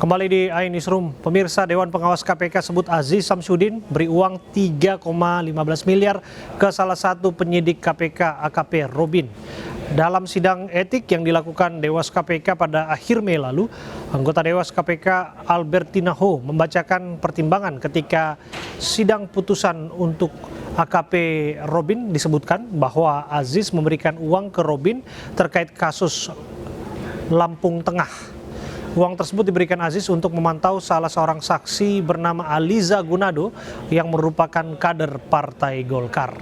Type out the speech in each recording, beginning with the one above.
Kembali di iNewsroom, pemirsa Dewan Pengawas KPK sebut Aziz Samsudin beri uang 3,15 miliar ke salah satu penyidik KPK AKP Robin. Dalam sidang etik yang dilakukan Dewas KPK pada akhir Mei lalu, anggota Dewas KPK Albertina Ho membacakan pertimbangan ketika sidang putusan untuk AKP Robin disebutkan bahwa Aziz memberikan uang ke Robin terkait kasus Lampung Tengah. Uang tersebut diberikan Aziz untuk memantau salah seorang saksi bernama Aliza Gunado yang merupakan kader Partai Golkar.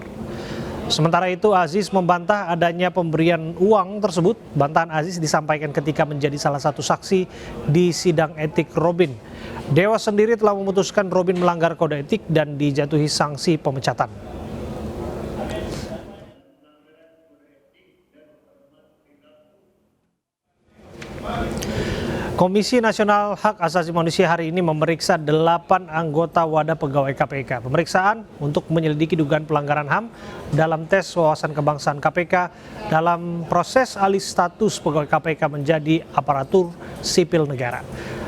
Sementara itu Aziz membantah adanya pemberian uang tersebut. Bantahan Aziz disampaikan ketika menjadi salah satu saksi di sidang etik Robin. Dewas sendiri telah memutuskan Robin melanggar kode etik dan dijatuhi sanksi pemecatan. Komisi Nasional Hak Asasi Manusia hari ini memeriksa 8 anggota wadah pegawai KPK. Pemeriksaan untuk menyelidiki dugaan pelanggaran HAM dalam tes wawasan kebangsaan KPK dalam proses alih status pegawai KPK menjadi aparatur sipil negara.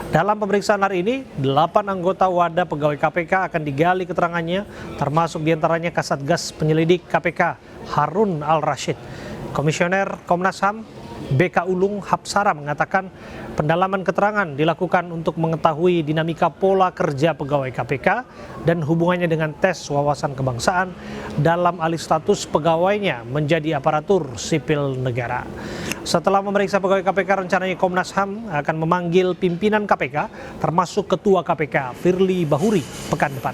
Dalam pemeriksaan hari ini, 8 anggota wadah pegawai KPK akan digali keterangannya, termasuk diantaranya Kasatgas Penyelidik KPK Harun Al-Rashid. Komisioner Komnas HAM BK Ulung Hapsara mengatakan pendalaman keterangan dilakukan untuk mengetahui dinamika pola kerja pegawai KPK dan hubungannya dengan tes wawasan kebangsaan dalam alih status pegawainya menjadi aparatur sipil negara. Setelah memeriksa pegawai KPK, rencananya Komnas HAM akan memanggil pimpinan KPK termasuk Ketua KPK Firly Bahuri pekan depan.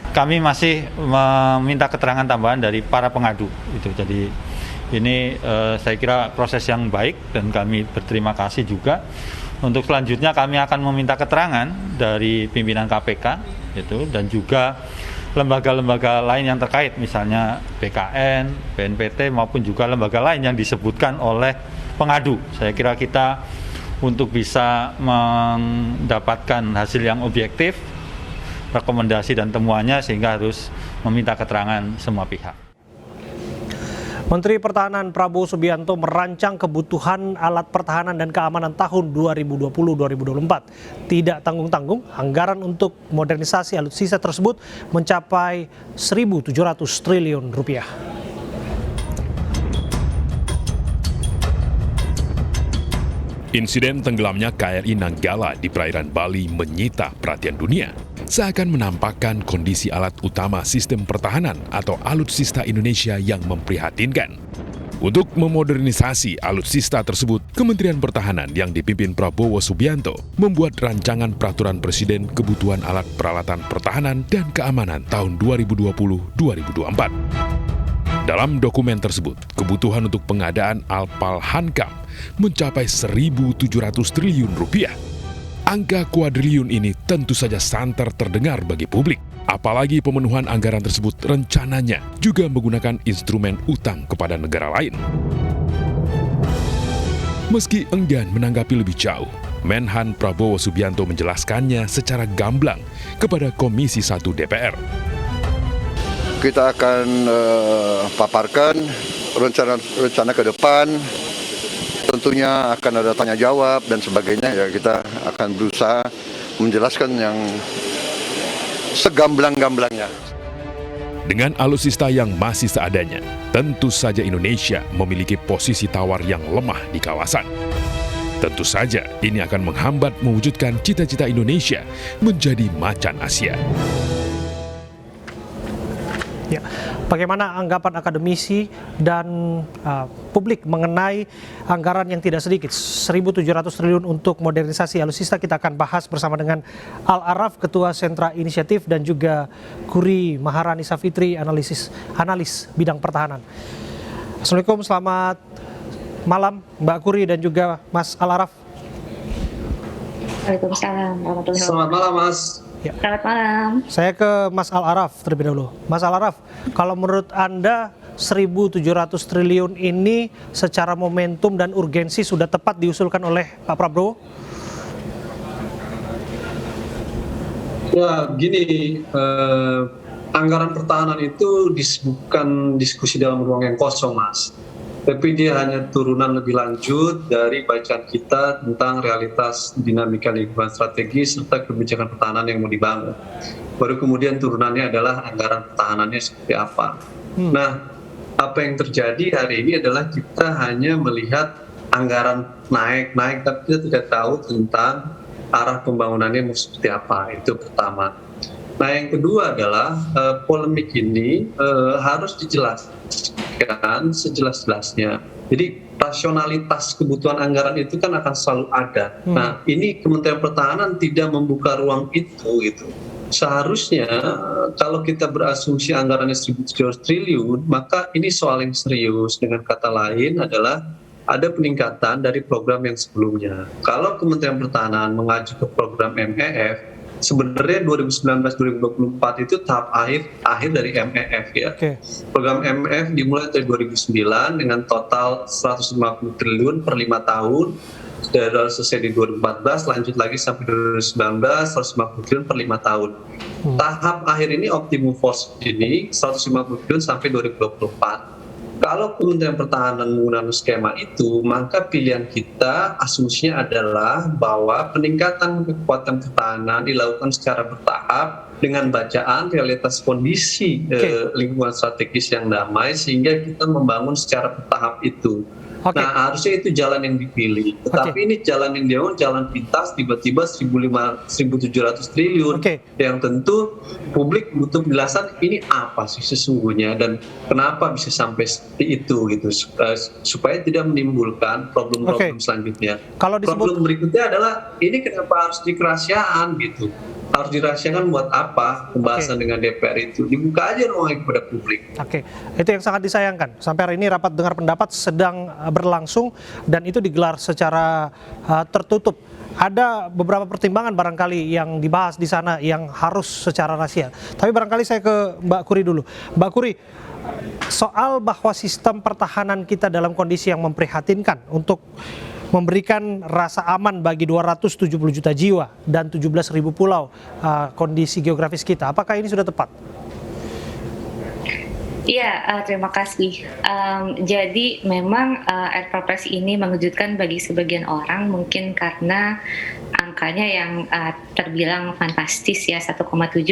Kami masih meminta keterangan tambahan dari para pengadu. Jadi ini saya kira proses yang baik dan kami berterima kasih juga. Untuk selanjutnya kami akan meminta keterangan dari pimpinan KPK dan juga lembaga-lembaga lain yang terkait, misalnya BKN, BNPT maupun juga lembaga lain yang disebutkan oleh pengadu. Saya kira kita untuk bisa mendapatkan hasil yang objektif, rekomendasi dan temuannya, sehingga harus meminta keterangan semua pihak. Menteri Pertahanan Prabowo Subianto merancang kebutuhan alat pertahanan dan keamanan tahun 2020-2024. Tidak tanggung-tanggung, anggaran untuk modernisasi alutsista tersebut mencapai 1.700 triliun rupiah. Insiden tenggelamnya KRI Nanggala di perairan Bali menyita perhatian dunia. Seakan menampakkan kondisi alat utama sistem pertahanan atau alutsista Indonesia yang memprihatinkan. Untuk memodernisasi alutsista tersebut, Kementerian Pertahanan yang dipimpin Prabowo Subianto membuat rancangan peraturan Presiden kebutuhan alat peralatan pertahanan dan keamanan tahun 2020-2024. Dalam dokumen tersebut, kebutuhan untuk pengadaan Alpal Hankam mencapai 1.700 triliun rupiah. Angka kuadriliun ini tentu saja santer terdengar bagi publik. Apalagi pemenuhan anggaran tersebut rencananya juga menggunakan instrumen utang kepada negara lain. Meski enggan menanggapi lebih jauh, Menhan Prabowo Subianto menjelaskannya secara gamblang kepada Komisi 1 DPR. Kita akan paparkan rencana ke depan. Tentunya akan ada tanya jawab dan sebagainya, ya kita akan berusaha menjelaskan yang segamblang-gamblangnya. Dengan alutsista yang masih seadanya, tentu saja Indonesia memiliki posisi tawar yang lemah di kawasan. Tentu saja ini akan menghambat mewujudkan cita-cita Indonesia menjadi macan Asia. Ya, bagaimana anggapan akademisi dan publik mengenai anggaran yang tidak sedikit 1.700 triliun untuk modernisasi alutsista? Kita akan bahas bersama dengan Al-Araf, Ketua Sentra Inisiatif, dan juga Kuri Maharani Safitri, analis bidang pertahanan. Assalamualaikum, selamat malam Mbak Kuri dan juga Mas Al-Araf. Waalaikumsalam warahmatullahi wabarakatuh. Selamat malam, Mas. Ya. Selamat malam. Saya ke Mas Al-Araf terlebih dahulu. Mas Al-Araf, kalau menurut Anda 1.700 triliun ini secara momentum dan urgensi sudah tepat diusulkan oleh Pak Prabowo? Ya, gini, anggaran pertahanan itu bukan diskusi dalam ruang yang kosong, Mas. tapi dia hanya turunan lebih lanjut dari bacaan kita tentang realitas dinamika lingkungan strategis serta kebijakan pertahanan yang mau dibangun. Baru kemudian turunannya adalah anggaran pertahanannya seperti apa. Nah, apa yang terjadi hari ini adalah kita hanya melihat anggaran naik, tapi kita tidak tahu tentang arah pembangunannya mau seperti apa. Itu pertama. Nah, yang kedua adalah polemik ini harus dijelaskan sejelas-jelasnya. Jadi rasionalitas kebutuhan anggaran itu kan akan selalu ada. Nah, ini Kementerian Pertahanan tidak membuka ruang itu gitu. Seharusnya kalau kita berasumsi anggarannya 1.700 triliun, maka ini soal yang serius. Dengan kata lain adalah ada peningkatan dari program yang sebelumnya. Kalau Kementerian Pertahanan mengacu ke program MEF, sebenarnya 2019-2024 itu tahap akhir dari MEF ya. Program MEF dimulai dari 2009 dengan total 150 triliun per 5 tahun. Dari selesai di 2014, lanjut lagi sampai 2019, 150 triliun per 5 tahun. Tahap akhir ini Optimum Force ini 150 triliun sampai 2024. Kalau Kementerian Pertahanan menggunakan skema itu, maka pilihan kita asumsinya adalah bahwa peningkatan kekuatan pertahanan dilakukan secara bertahap dengan bacaan realitas kondisi lingkungan strategis yang damai sehingga kita membangun secara bertahap itu. Nah, harusnya itu jalan yang dipilih. Tetapi ini jalan yang dibangun, jalan pintas, tiba-tiba 1.700 triliun. Yang tentu publik butuh penjelasan ini apa sih sesungguhnya dan kenapa bisa sampai seperti itu gitu, supaya tidak menimbulkan problem-problem selanjutnya. Problem berikutnya adalah ini kenapa harus dikerahasiaan gitu. Harus dirahasiakan buat apa pembahasan dengan DPR itu? Dibuka aja ruangnya kepada publik. Itu yang sangat disayangkan. Sampai hari ini rapat dengar pendapat sedang berlangsung dan itu digelar secara tertutup. Ada beberapa pertimbangan barangkali yang dibahas di sana yang harus secara rahasia. Tapi barangkali saya ke Mbak Kuri dulu. Mbak Kuri, soal bahwa sistem pertahanan kita dalam kondisi yang memprihatinkan untuk memberikan rasa aman bagi 270 juta jiwa dan 17.000 pulau kondisi geografis kita. Apakah ini sudah tepat? Iya, terima kasih. Jadi memang Perpres ini mengejutkan bagi sebagian orang mungkin karena angkanya yang terbilang fantastis ya, 1,7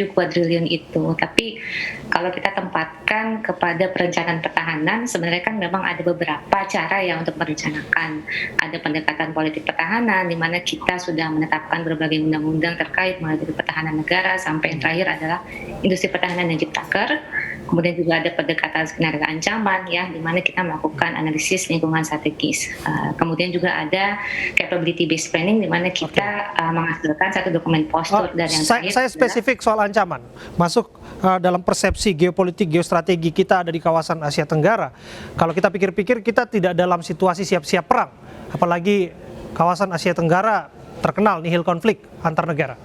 kuadriliun itu. Tapi kalau kita tempatkan kepada perencanaan pertahanan, sebenarnya kan memang ada beberapa cara ya untuk merencanakan. Ada pendekatan politik pertahanan, di mana kita sudah menetapkan berbagai undang-undang terkait mulai dari pertahanan negara sampai yang terakhir adalah industri pertahanan dan ciptaker. Kemudian juga ada pendekatan skenario ancaman ya, di mana kita melakukan analisis lingkungan strategis. Kemudian juga ada capability based planning, di mana kita menghasilkan satu dokumen postur dan yang terakhir. Saya spesifik soal ancaman. Masuk dalam persepsi geopolitik, geostrategi kita ada di kawasan Asia Tenggara. Kalau kita pikir-pikir kita tidak dalam situasi siap-siap perang, apalagi kawasan Asia Tenggara terkenal nihil konflik antar negara.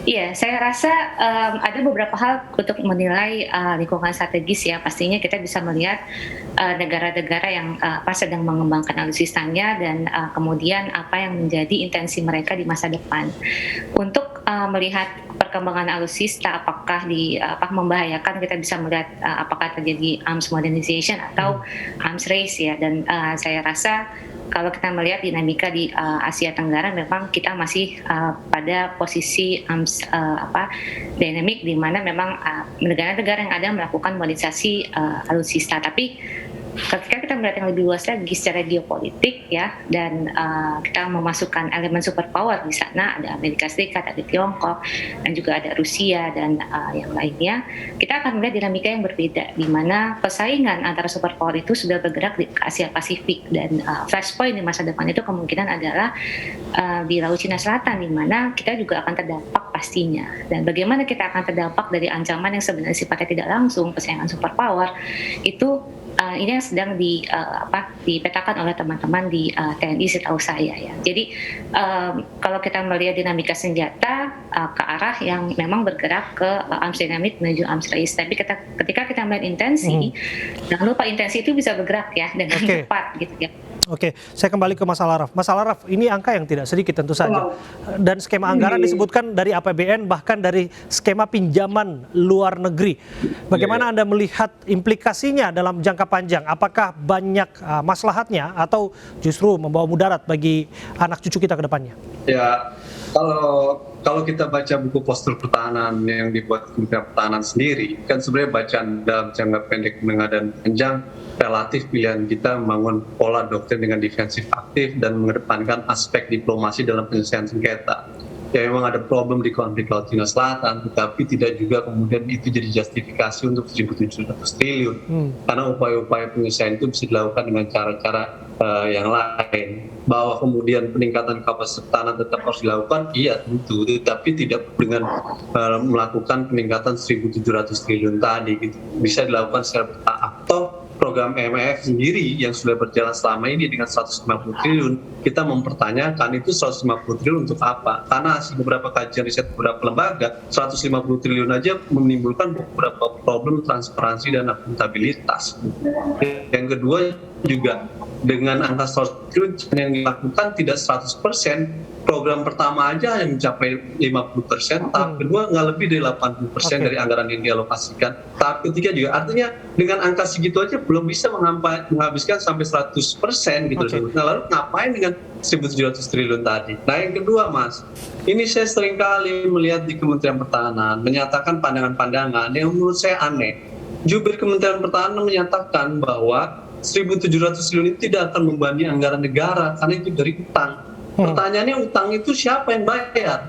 Iya, saya rasa ada beberapa hal untuk menilai lingkungan strategis ya. Pastinya kita bisa melihat negara-negara yang sedang mengembangkan alutsistanya dan kemudian apa yang menjadi intensi mereka di masa depan. Untuk melihat perkembangan alutsista, apakah membahayakan, kita bisa melihat apakah terjadi arms modernization atau arms race ya. Dan saya rasa kalau kita melihat dinamika di Asia Tenggara, memang kita masih pada posisi dinamik di mana memang negara-negara yang ada melakukan modernisasi alutsista. Tapi ketika kita melihat yang lebih luas lagi secara geopolitik ya, dan kita memasukkan elemen superpower di sana, ada Amerika Serikat, ada Tiongkok, dan juga ada Rusia dan yang lainnya, kita akan melihat dinamika yang berbeda, di mana persaingan antara superpower itu sudah bergerak ke Asia Pasifik, dan flashpoint di masa depan itu kemungkinan adalah di Laut Cina Selatan, di mana kita juga akan terdampak pastinya. Dan bagaimana kita akan terdampak dari ancaman yang sebenarnya sifatnya tidak langsung, persaingan superpower itu ini yang sedang dipetakan oleh teman-teman di TNI setahu saya ya. Jadi kalau kita melihat dinamika senjata ke arah yang memang bergerak ke arms dynamic menuju arms race, tapi ketika kita melihat intensi, jangan lupa intensi itu bisa bergerak ya dengan cepat gitu ya. Oke, saya kembali ke Mas Alaraf. Mas Alaraf, ini angka yang tidak sedikit tentu saja. Dan skema anggaran disebutkan dari APBN, bahkan dari skema pinjaman luar negeri. Bagaimana Anda melihat implikasinya dalam jangka panjang? Apakah banyak maslahatnya atau justru membawa mudarat bagi anak cucu kita ke depannya? Ya, kalau kita baca buku postur pertahanan yang dibuat Kementerian Pertahanan sendiri, kan sebenarnya bacaan dalam jangka pendek, menengah, dan panjang relatif pilihan kita membangun pola doktrin dengan defensif aktif dan mengedepankan aspek diplomasi dalam penyelesaian sengketa. Ya memang ada problem di konflik Laut Cina Selatan, tetapi tidak juga kemudian itu jadi justifikasi untuk 1.700 triliun. Karena upaya-upaya penyelesaian itu bisa dilakukan dengan cara-cara yang lain. Bahwa kemudian peningkatan kapasitas pertahanan tetap harus dilakukan, iya tentu, tetapi tidak dengan melakukan peningkatan 1.700 triliun tadi. Gitu. Bisa dilakukan secara bertahap. Atau program IMF sendiri yang sudah berjalan selama ini dengan 150 triliun, kita mempertanyakan itu 150 triliun untuk apa? Karena hasil beberapa kajian riset beberapa lembaga, 150 triliun aja menimbulkan beberapa problem transparansi dan akuntabilitas. Yang kedua juga dengan angka 100 triliun yang dilakukan tidak 100%, program pertama aja yang mencapai 50%, tahap kedua nggak lebih dari 80% dari anggaran yang dialokasikan, tahap ketiga juga, artinya dengan angka segitu aja belum bisa menghabiskan sampai 100% gitu. Nah lalu ngapain dengan 1.700 triliun tadi? Nah yang kedua Mas, ini saya sering kali melihat di Kementerian Pertahanan menyatakan pandangan-pandangan yang menurut saya aneh. Jubir Kementerian Pertahanan menyatakan bahwa 1.700 triliun itu tidak akan membebani anggaran negara karena itu dari utang. Pertanyaannya utang itu siapa yang bayar?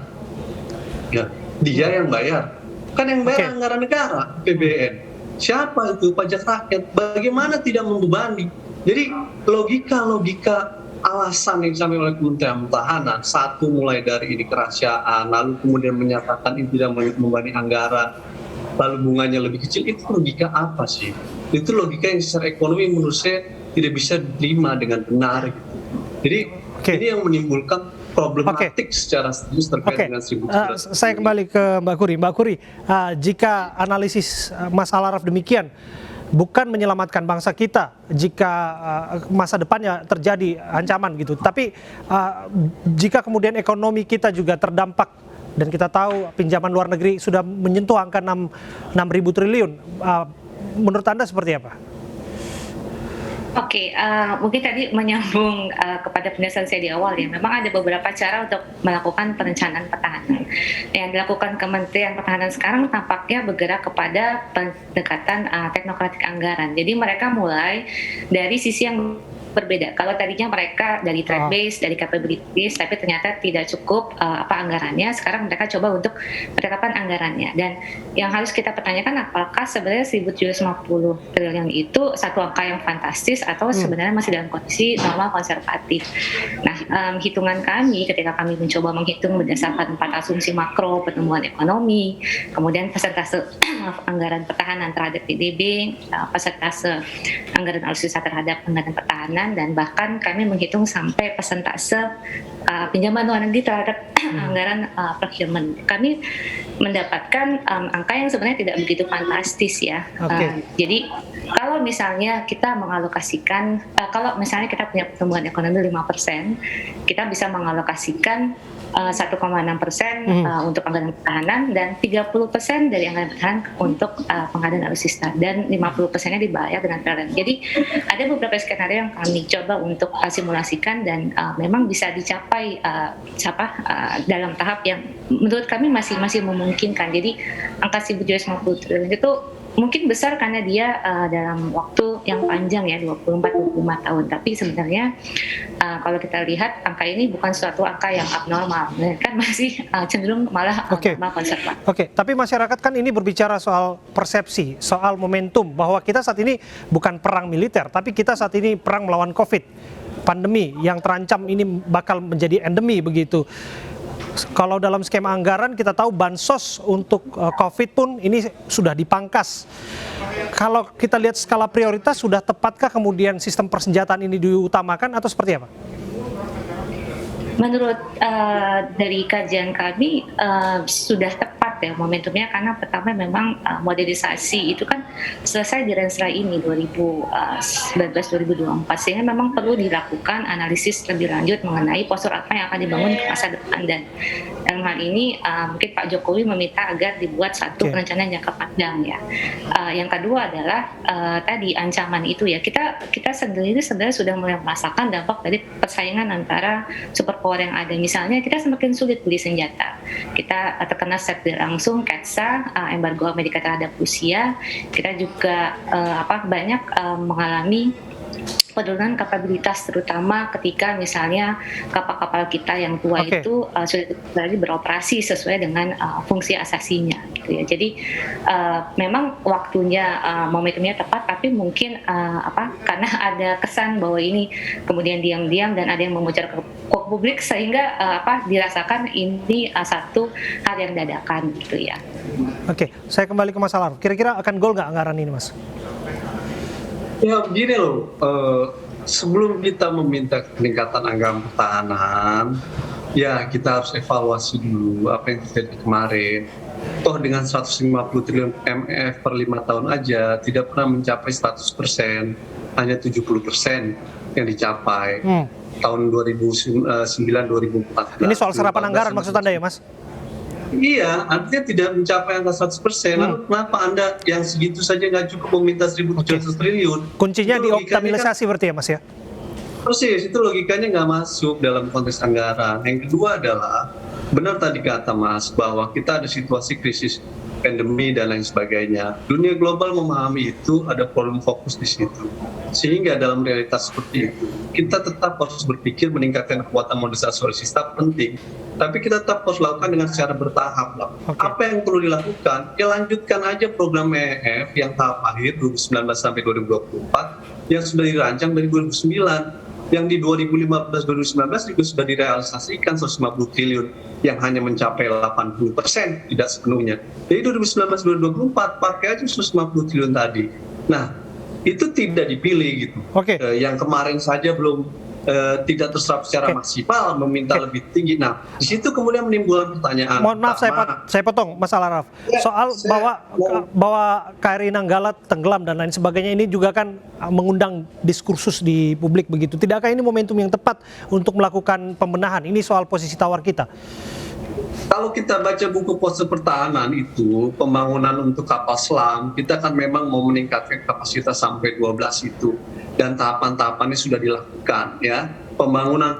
Ya, dia yang bayar. Kan yang bayar anggaran negara, APBN. Siapa itu? Pajak rakyat. Bagaimana tidak membebani? Jadi logika alasan yang disampaikan oleh Kementerian Pertahanan, satu mulai dari ini kerahasiaan, lalu kemudian menyatakan ini tidak membebani anggaran, lalu bunganya lebih kecil, itu logika apa sih? Itu logika yang secara ekonomi menurut saya tidak bisa diterima dengan benar. Gitu. Jadi ini yang menimbulkan problematik secara serius terkait dengan 1.700. Saya kembali ke Mbak Khoury. Mbak Khoury, jika analisis Mas Alaraf demikian, bukan menyelamatkan bangsa kita jika masa depannya terjadi ancaman gitu, tapi jika kemudian ekonomi kita juga terdampak dan kita tahu pinjaman luar negeri sudah menyentuh angka 6.000 triliun, menurut Anda seperti apa? Oke, mungkin tadi menyambung kepada penjelasan saya di awal ya, memang ada beberapa cara untuk melakukan perencanaan pertahanan. Yang dilakukan Kementerian Pertahanan sekarang tampaknya bergerak kepada pendekatan teknokratik anggaran. Jadi mereka mulai dari sisi yang berbeda. Kalau tadinya mereka dari trade base, dari capabilities, tapi ternyata tidak cukup anggarannya. Sekarang mereka coba untuk penetapan anggarannya. Dan yang harus kita pertanyakan, apakah sebenarnya 1.750 triliun itu satu angka yang fantastis atau sebenarnya masih dalam kondisi normal konservatif. Nah, hitungan kami ketika kami mencoba menghitung berdasarkan 4 asumsi makro pertumbuhan ekonomi, kemudian persentase anggaran pertahanan terhadap PDB, persentase anggaran alutsista terhadap anggaran pertahanan, dan bahkan kami menghitung sampai persentase pinjaman luar negeri terhadap anggaran procurement. Kami mendapatkan angka yang sebenarnya tidak begitu fantastis ya. Jadi kalau misalnya kita mengalokasikan, kalau misalnya kita punya pertumbuhan ekonomi 5%, kita bisa mengalokasikan 1,6% untuk anggaran pertahanan dan 30% dari anggaran pertahanan untuk pengadaan alutsista dan 50%-nya dibayar dengan PLN. Jadi ada beberapa skenario yang kami coba untuk simulasikan dan memang bisa dicapai dalam tahap yang menurut kami masih memungkinkan. Jadi angka 1.750 triliun itu mungkin besar karena dia dalam waktu yang panjang ya, 24-25 tahun. Tapi sebenarnya kalau kita lihat angka ini bukan suatu angka yang abnormal, kan masih cenderung malah abnormal konservatif. Oke, tapi masyarakat kan ini berbicara soal persepsi, soal momentum, bahwa kita saat ini bukan perang militer, tapi kita saat ini perang melawan COVID, pandemi yang terancam ini bakal menjadi endemi begitu. Kalau dalam skema anggaran kita tahu bansos untuk COVID pun ini sudah dipangkas. Kalau kita lihat skala prioritas, sudah tepatkah kemudian sistem persenjataan ini diutamakan atau seperti apa? Menurut dari kajian kami sudah tepat tepat ya momentumnya, karena pertama memang modernisasi itu kan selesai di Renstra ini 2019-2024, sehingga memang perlu dilakukan analisis lebih lanjut mengenai postur apa yang akan dibangun ke masa depan. Dan dalam hal ini mungkin Pak Jokowi meminta agar dibuat satu perencanaan jangka panjang ya. Yang kedua adalah tadi ancaman itu ya, kita sendiri sebenarnya sudah mulai merasakan dampak dari persaingan antara superpower yang ada. Misalnya kita semakin sulit beli senjata, kita terkena setir langsung KETSA, embargo Amerika terhadap Rusia. Kita juga banyak mengalami penurunan kapabilitas, terutama ketika misalnya kapal-kapal kita yang tua itu sudah kembali beroperasi sesuai dengan fungsi asasinya gitu ya. Jadi memang waktunya momentumnya tepat, tapi mungkin karena ada kesan bahwa ini kemudian diam-diam dan ada yang membocor ke publik sehingga dirasakan ini satu hal yang dadakan gitu ya. Oke, saya kembali ke Mas Alar. Kira-kira akan gol nggak anggaran ini, Mas? Ya begini loh, sebelum kita meminta peningkatan anggaran pertahanan, ya kita harus evaluasi dulu apa yang terjadi kemarin. Toh dengan 150 triliun MF per 5 tahun aja tidak pernah mencapai 100%, hanya 70% yang dicapai. Tahun 2009-2014. Ini soal serapan anggaran maksud Anda ya, Mas? Iya, artinya tidak mencapai angka 100%. Lalu kenapa Anda yang segitu saja nggak cukup meminta 1.700 triliun? Kuncinya Itu di optimalisasi berarti ya, Mas ya? Persis, itu logikanya nggak masuk dalam konteks anggaran. Yang kedua adalah, benar tadi kata Mas, bahwa kita ada situasi krisis pandemi dan lain sebagainya. Dunia global memahami itu, ada problem fokus di situ. Sehingga dalam realitas seperti itu, kita tetap harus berpikir meningkatkan kekuatan modernisasi alutsista penting. Tapi kita tetap harus lakukan dengan secara bertahap lah. Apa yang perlu dilakukan? Ya lanjutkan aja program EF yang tahap akhir 2019 sampai 2024 yang sudah dirancang dari 2009. Yang di 2015-2019 juga sudah direalisasikan 150 triliun yang hanya mencapai 80%, tidak sepenuhnya. Jadi 2019-2024 pakai aja 150 triliun tadi. Nah, itu tidak dipilih gitu. Yang kemarin saja belum tidak terserap secara maksimal, meminta lebih tinggi. Nah, di situ kemudian menimbulkan pertanyaan. Mohon maaf, saya potong, Mas Alaraf. Soal bahwa KRI Nanggala tenggelam dan lain sebagainya ini juga kan mengundang diskursus di publik begitu. Tidakkah ini momentum yang tepat untuk melakukan pembenahan? Ini soal posisi tawar kita. Kalau kita baca buku postur pertahanan itu, pembangunan untuk kapal selam, kita kan memang mau meningkatkan kapasitas sampai 12 itu. Dan tahapan-tahapannya sudah dilakukan ya. Pembangunan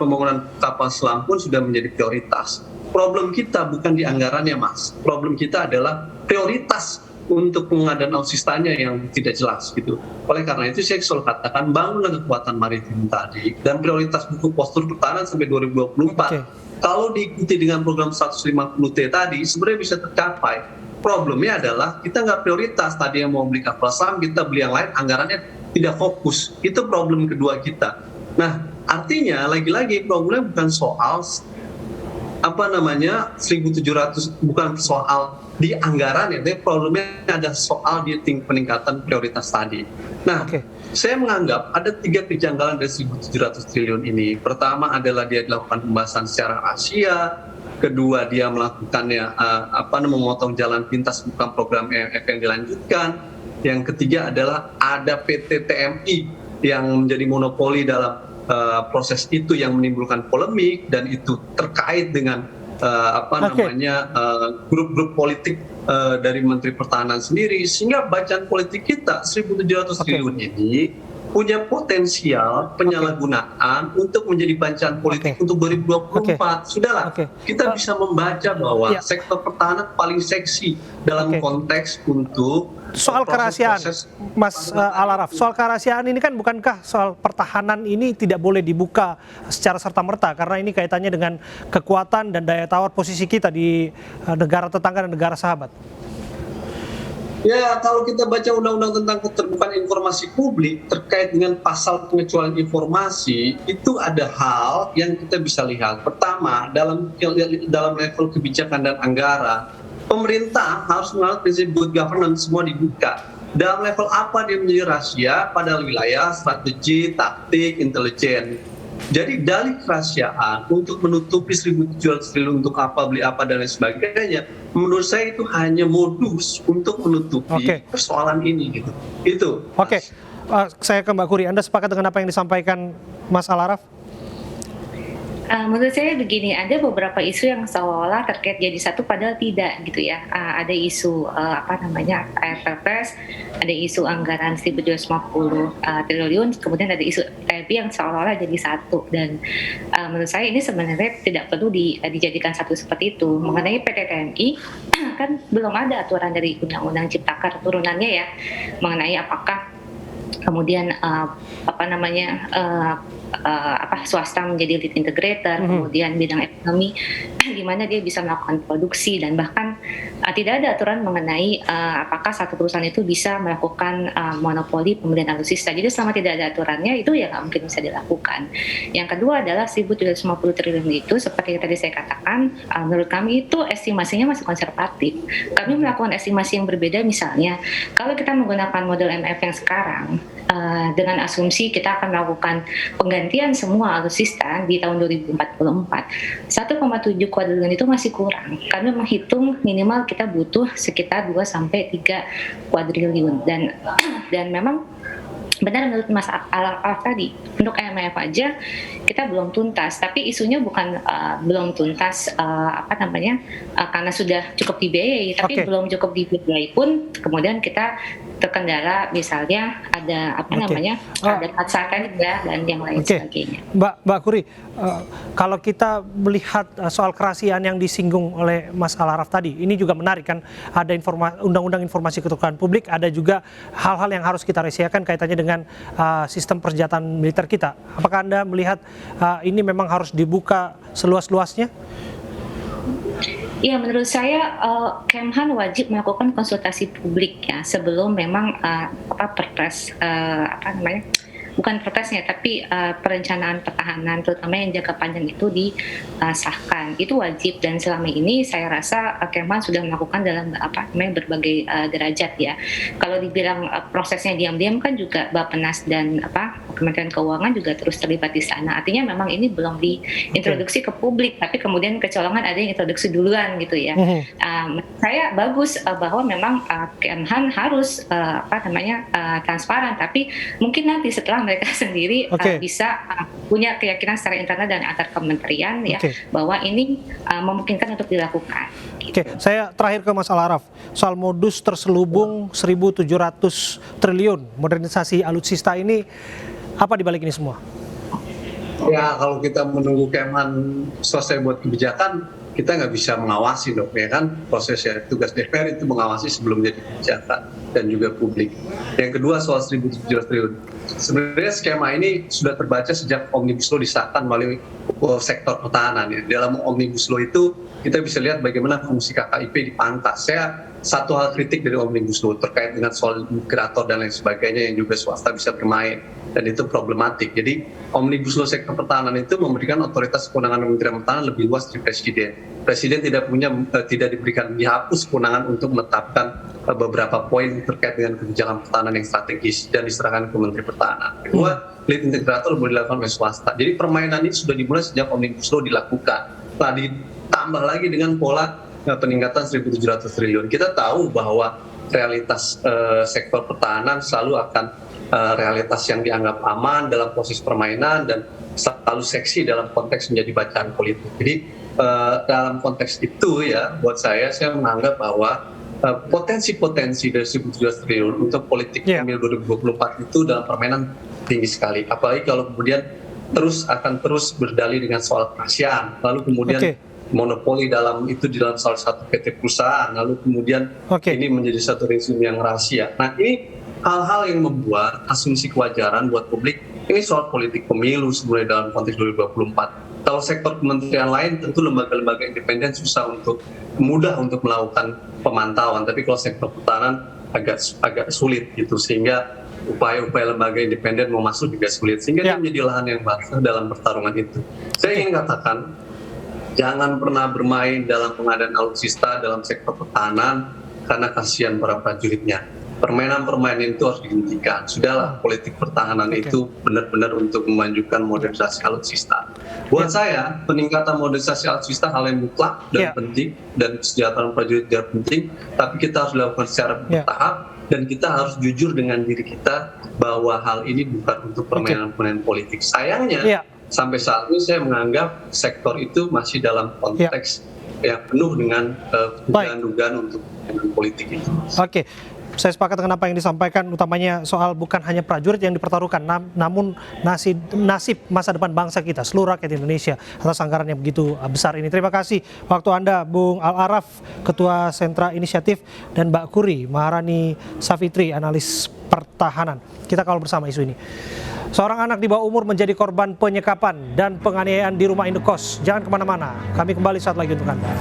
kapal selam pun sudah menjadi prioritas. Problem kita bukan di anggarannya, Mas. Problem kita adalah prioritas untuk pengadaan alutsistanya yang tidak jelas gitu. Oleh karena itu saya selalu katakan bangunlah kekuatan maritim tadi dan prioritas buku postur pertahanan sampai 2024. Kalau diikuti dengan program 150T tadi sebenarnya bisa tercapai. Problemnya adalah kita nggak prioritas, tadi yang mau beli kapal selam kita beli yang lain, anggarannya tidak fokus. Itu problem kedua kita. Nah, artinya lagi-lagi problemnya bukan soal 1.700, bukan soal di anggaran ya, tapi problemnya ada soal di peningkatan prioritas tadi. Nah, saya menganggap ada 3 kejanggalan dari 1.700 triliun ini. Pertama adalah dia dilakukan pembahasan secara rahasia. Kedua, dia melakukannya memotong jalan pintas bukan program EF yang dilanjutkan. Yang ketiga adalah ada PT TMI yang menjadi monopoli dalam proses itu yang menimbulkan polemik dan itu terkait dengan grup-grup politik dari Menteri Pertahanan sendiri, sehingga bacaan politik kita 1.700 triliun ini punya potensial penyalahgunaan untuk menjadi bacaan politik untuk 2024. Sudahlah, kita bisa membaca bahwa sektor pertahanan paling seksi dalam konteks untuk soal kerahasiaan, Mas Alaraf. Soal kerahasiaan ini kan bukankah soal pertahanan ini tidak boleh dibuka secara serta-merta karena ini kaitannya dengan kekuatan dan daya tawar posisi kita di negara tetangga dan negara sahabat. Ya, kalau kita baca undang-undang tentang keterbukaan informasi publik terkait dengan pasal pengecualian informasi, itu ada hal yang kita bisa lihat. Pertama, dalam level kebijakan dan anggaran, pemerintah harus menganut prinsip good governance, semua dibuka. Dalam level apa dia menjadi rahasia pada wilayah strategi, taktik, intelijen. Jadi dalih kerahasiaan untuk menutupi 1.700 triliun untuk apa, beli apa, dan lain sebagainya, menurut saya itu hanya modus untuk menutupi persoalan ini gitu. Itu. Oke. Saya ke Mbak Kuri, Anda sepakat dengan apa yang disampaikan Mas Al-Araf? Menurut saya begini, ada beberapa isu yang seolah-olah terkait jadi satu padahal tidak gitu ya. Ada isu ARPPS, ada isu anggaran 1.250 triliun, kemudian ada isu TNI yang seolah-olah jadi satu. Dan menurut saya ini sebenarnya tidak perlu dijadikan satu seperti itu. Mengenai PT TNI kan belum ada aturan dari Undang-Undang Ciptaker turunannya ya, mengenai apakah kemudian swasta menjadi lead integrator, kemudian bidang ekonomi di mana dia bisa melakukan produksi, dan bahkan tidak ada aturan mengenai apakah satu perusahaan itu bisa melakukan monopoli pembelian alutsista. Jadi selama tidak ada aturannya itu ya nggak mungkin bisa dilakukan. Yang kedua adalah 1.750 triliun itu seperti yang tadi saya katakan, menurut kami itu estimasinya masih konservatif. Kami melakukan estimasi yang berbeda, misalnya kalau kita menggunakan model MF yang sekarang, dengan asumsi kita akan melakukan penggantian semua alutsista di tahun 2044, 1,7 kuadriliun itu masih kurang. Kami menghitung minimal kita butuh sekitar 2-3 kuadriliun, dan memang benar menurut Mas Al-Araf tadi, untuk IMF aja kita belum tuntas, tapi isunya bukan belum tuntas karena sudah cukup dibiayai, tapi belum cukup dibiayai pun kemudian kita terkendala, misalnya ada ada pasaran dan yang lain sebagainya. Mbak Kuri, kalau kita melihat soal kerahasiaan yang disinggung oleh Mas Al-Araf tadi, ini juga menarik kan, ada undang-undang informasi keterbukaan publik, ada juga hal-hal yang harus kita rahasiakan kaitannya dengan sistem persenjataan militer kita. Apakah Anda melihat ini memang harus dibuka seluas-luasnya? Ya, menurut saya Kemhan wajib melakukan konsultasi publik ya sebelum memang perpres bukan perpresnya tapi perencanaan pertahanan terutama yang jangka panjang itu disahkan. Itu wajib, dan selama ini saya rasa Kemhan sudah melakukan dalam berbagai derajat ya. Kalau dibilang prosesnya diam-diam kan juga Bappenas dan Kementerian Keuangan juga terus terlibat di sana. Artinya memang ini belum diintroduksi ke publik, tapi kemudian kecolongan ada yang introduksi duluan gitu ya. Saya bagus bahwa memang Kemhan harus transparan, tapi mungkin nanti setelah mereka sendiri bisa punya keyakinan secara internal dan antar kementerian ya bahwa ini memungkinkan untuk dilakukan. Gitu. Saya terakhir ke Mas Al-Araf, soal modus terselubung 1.700 triliun modernisasi alutsista ini, apa dibalik ini semua? Ya, kalau kita menunggu Kemhan selesai buat kebijakan, kita nggak bisa mengawasi dong, ya kan? Prosesnya tugas DPR itu mengawasi sebelum jadi kebijakan dan juga publik. Yang kedua soal 1.700 triliun. Sebenarnya skema ini sudah terbaca sejak Omnibus Law disahkan melalui sektor pertahanan. Ya. Dalam Omnibus Law itu kita bisa lihat bagaimana fungsi KKIP dipangkas. Satu hal kritik dari Omnibus Law terkait dengan soal integrator dan lain sebagainya yang juga swasta bisa bermain, dan itu problematik. Jadi Omnibus Law sektor pertahanan itu memberikan otoritas kewenangan Kementerian Pertahanan lebih luas dari Presiden. Presiden tidak diberikan, dihapus kewenangan untuk menetapkan beberapa poin terkait dengan kebijakan pertahanan yang strategis dan diserahkan ke Menteri Pertahanan. Kedua, lead integrator boleh dilakukan oleh swasta. Jadi permainan ini sudah dimulai sejak Omnibus Law dilakukan. Nah, ditambah lagi dengan pola peningkatan 1.700 triliun. Kita tahu bahwa realitas sektor pertahanan selalu akan realitas yang dianggap aman dalam proses permainan dan selalu seksi dalam konteks menjadi bacaan politik. Jadi dalam konteks itu ya, buat saya menganggap bahwa potensi-potensi dari 1.700 triliun untuk politik pemilu 2024 itu dalam permainan tinggi sekali. Apalagi kalau kemudian akan terus berdalih dengan soal kerahasiaan, lalu kemudian monopoli di dalam salah satu PT perusahaan, lalu kemudian ini menjadi satu rezim yang rahasia. Nah, ini hal-hal yang membuat asumsi kewajaran buat publik ini soal politik pemilu sebenarnya dalam konteks 2024. Kalau sektor kementerian lain tentu lembaga-lembaga independen mudah untuk melakukan pemantauan, tapi kalau sektor pertahanan agak sulit gitu, sehingga upaya-upaya lembaga independen mau masuk juga sulit, sehingga dia menjadi lahan yang basah dalam pertarungan itu. Saya ingin katakan, jangan pernah bermain dalam pengadaan alutsista dalam sektor pertahanan karena kasihan para prajuritnya. permainan-permainan itu harus dihentikan. Sudahlah, politik pertahanan itu benar-benar untuk memajukan modernisasi alutsista. Buat saya, peningkatan modernisasi alutsista hal yang mutlak dan penting, dan kesejahteraan prajurit juga penting, tapi kita harus lakukan secara bertahap, dan kita harus jujur dengan diri kita bahwa hal ini bukan untuk permainan-permainan politik. Sayangnya, sampai saat ini saya menganggap sektor itu masih dalam konteks yang penuh dengan dugaan-dugaan untuk permainan politik itu. Oke. Saya sepakat dengan apa yang disampaikan, utamanya soal bukan hanya prajurit yang dipertaruhkan, namun nasib masa depan bangsa kita, seluruh rakyat Indonesia atas anggaran yang begitu besar ini. Terima kasih waktu Anda, Bung Al-Araf, Ketua Sentra Inisiatif, dan Mbak Kuri Maharani Safitri, analis pertahanan. Kita kawal bersama isu ini. Seorang anak di bawah umur menjadi korban penyekapan dan penganiayaan di rumah indekos. Jangan kemana-mana, kami kembali saat lagi untuk Anda.